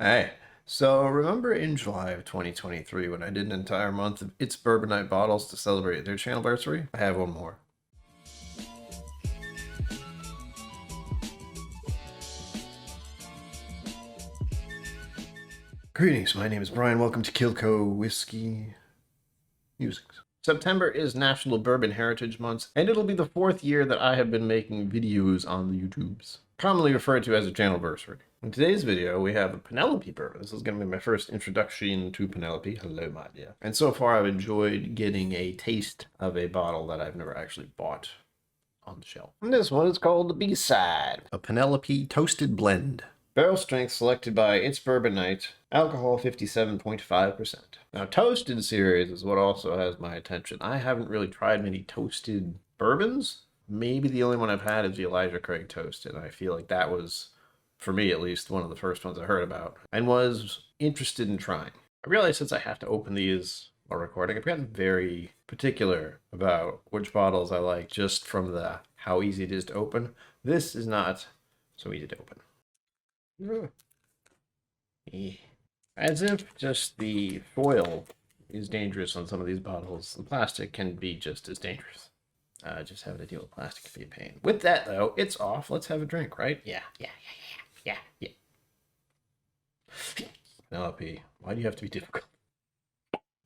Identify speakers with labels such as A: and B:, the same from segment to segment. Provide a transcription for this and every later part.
A: Hey, so remember in July of 2023 when I did an entire month of It's Bourbon Night bottles to celebrate their channelversary? I have one more. Greetings, my name is Brian. Welcome to KillCo Whiskey Musings. September is National Bourbon Heritage Month, and it'll be the 4th year that I have been making videos on the YouTubes, commonly referred to as a channelversary. In today's video, we have a Penelope Bourbon. This is going to be my first introduction to Penelope. Hello, my dear. And so far, I've enjoyed getting a taste of a bottle that I've never actually bought on the shelf. And this one is called the B-Side, a Penelope Toasted Blend. Barrel strength selected by It's Bourbon Night, alcohol 57.5%. Now, Toasted series is what also has my attention. I haven't really tried many toasted bourbons. Maybe the only one I've had is the Elijah Craig Toasted. I feel like that was, for me at least, one of the first ones I heard about and was interested in trying. I realize since I have to open these while recording, I've gotten very particular about which bottles I like just from the how easy it is to open. This is not so easy to open. As if just the foil is dangerous on some of these bottles, the plastic can be just as dangerous. Just having to deal with plastic can be a pain. With that, though, it's off. Let's have a drink, right? Yeah. Penelope, why do you have to be difficult?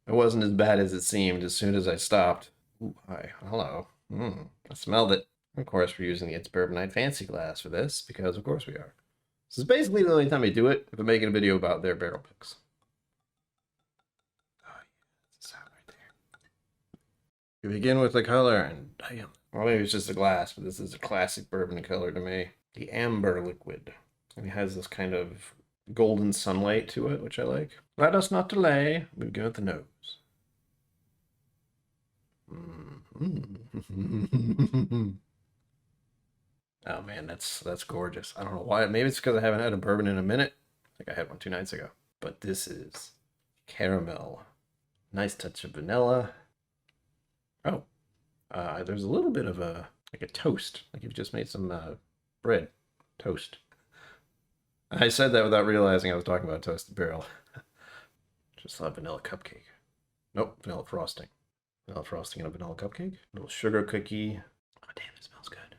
A: It wasn't as bad as it seemed as soon as I stopped. Ooh, hi. Hello. I smelled it. Of course, we're using the It's Bourbon Night Fancy Glass for this, because of course we are. This is basically the only time I do it if I'm making a video about their barrel picks. Oh, yeah, that's the sound right there. You begin with the color, and damn. Well, maybe it's just a glass, but this is a classic bourbon color to me. The amber liquid. And it has this kind of golden sunlight to it, which I like. Let us not delay. We begin with the nose. Oh man, that's gorgeous. I don't know why. Maybe it's because I haven't had a bourbon in a minute. I think I had one 2 nights ago. But this is caramel. Nice touch of vanilla. Oh, there's a little bit of like a toast. Like you've just made some bread toast. I said that without realizing I was talking about toasted barrel. Just thought vanilla cupcake. Nope, vanilla frosting. Vanilla frosting and a vanilla cupcake. A little sugar cookie. Oh damn, it smells good.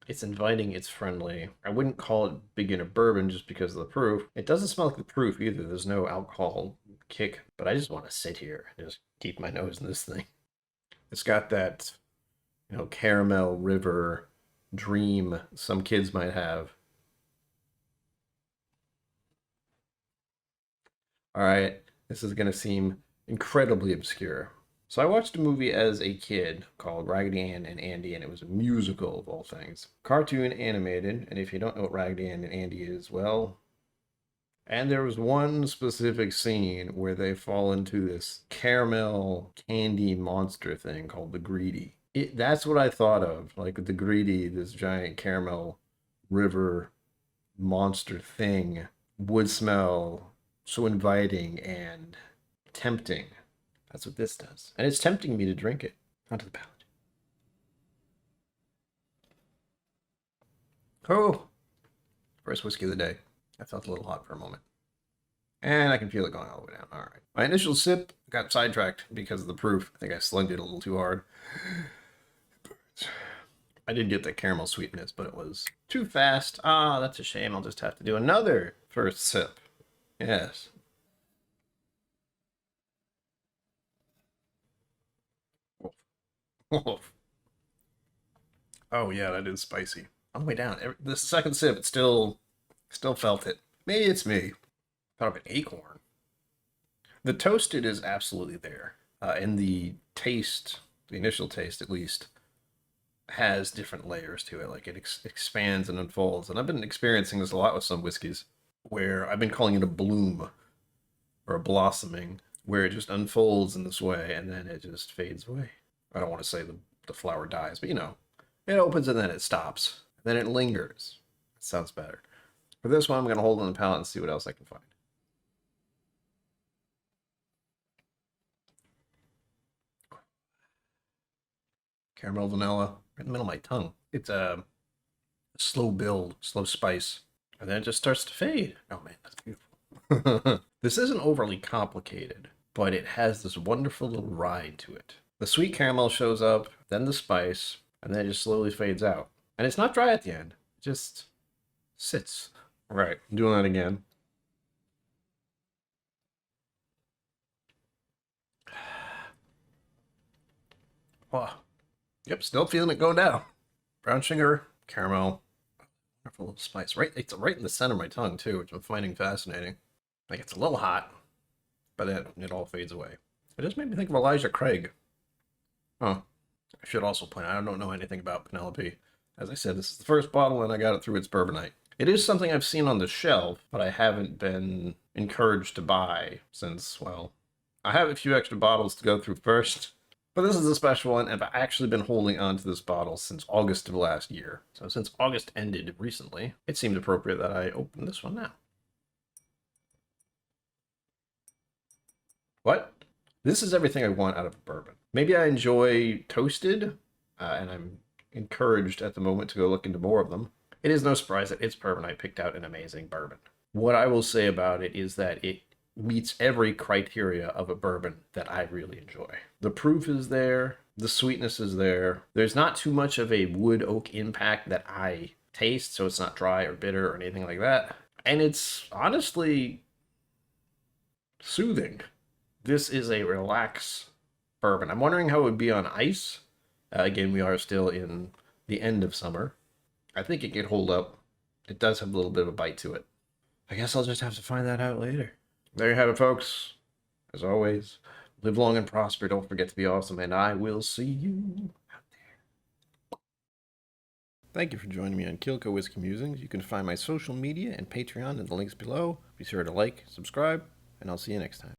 A: It's inviting, it's friendly. I wouldn't call it beginner bourbon just because of the proof. It doesn't smell like the proof either. There's no alcohol kick, but I just want to sit here and just keep my nose in this thing. It's got that, caramel river dream some kids might have. All right, this is going to seem incredibly obscure. So I watched a movie as a kid called Raggedy Ann and Andy, and it was a musical of all things. Cartoon animated, and if you don't know what Raggedy Ann and Andy is, well, and there was one specific scene where they fall into this caramel candy monster thing called the Greedy. That's what I thought of, like the Greedy, this giant caramel river monster thing would smell so inviting and tempting. That's what this does. And it's tempting me to drink it onto the palate. Oh, first whiskey of the day. I felt a little hot for a moment. And I can feel it going all the way down. All right. My initial sip got sidetracked because of the proof. I think I slugged it a little too hard. I did get the caramel sweetness, but it was too fast. Ah, that's a shame. I'll just have to do another first sip. Yes. Oh yeah, that is spicy. On the way down, the second sip, it still felt it. Maybe it's me. Thought of an acorn. The toasted is absolutely there, and the taste, the initial taste at least, has different layers to it. Like it expands and unfolds. And I've been experiencing this a lot with some whiskeys, where I've been calling it a bloom or a blossoming, where it just unfolds in this way and then it just fades away. I don't want to say the flower dies, but it opens and then it stops. Then it lingers. It sounds better. For this one, I'm going to hold it on the palate and see what else I can find. Caramel vanilla, right in the middle of my tongue. It's a slow build, slow spice, and then it just starts to fade. Oh man, that's beautiful. This isn't overly complicated, but it has this wonderful little ride to it. The sweet caramel shows up, then the spice, and then it just slowly fades out. And it's not dry at the end, it just sits. Right, I'm doing that again. Oh, yep, still feeling it go down. Brown sugar, caramel, wonderful little spice. Right, it's right in the center of my tongue too, which I'm finding fascinating. Like it's a little hot, but then it all fades away. It just made me think of Elijah Craig. Oh, I should also point out I don't know anything about Penelope. As I said, this is the first bottle and I got it through its bourbon night. It is something I've seen on the shelf, but I haven't been encouraged to buy since, well, I have a few extra bottles to go through first. But this is a special one, and I've actually been holding on to this bottle since August of last year. So since August ended recently, it seemed appropriate that I open this one now. What? This is everything I want out of a bourbon. Maybe I enjoy toasted, and I'm encouraged at the moment to go look into more of them. It is no surprise that its bourbon I picked out an amazing bourbon. What I will say about it is that it meets every criteria of a bourbon that I really enjoy. The proof is there, the sweetness is there. There's not too much of a wood oak impact that I taste, so it's not dry or bitter or anything like that. And it's honestly soothing. This is a relax bourbon. I'm wondering how it would be on ice. Again, we are still in the end of summer. I think it could hold up. It does have a little bit of a bite to it. I guess I'll just have to find that out later. There you have it, folks. As always, live long and prosper. Don't forget to be awesome, and I will see you out there. Thank you for joining me on KillCo Whiskey Musings. You can find my social media and Patreon in the links below. Be sure to like, subscribe, and I'll see you next time.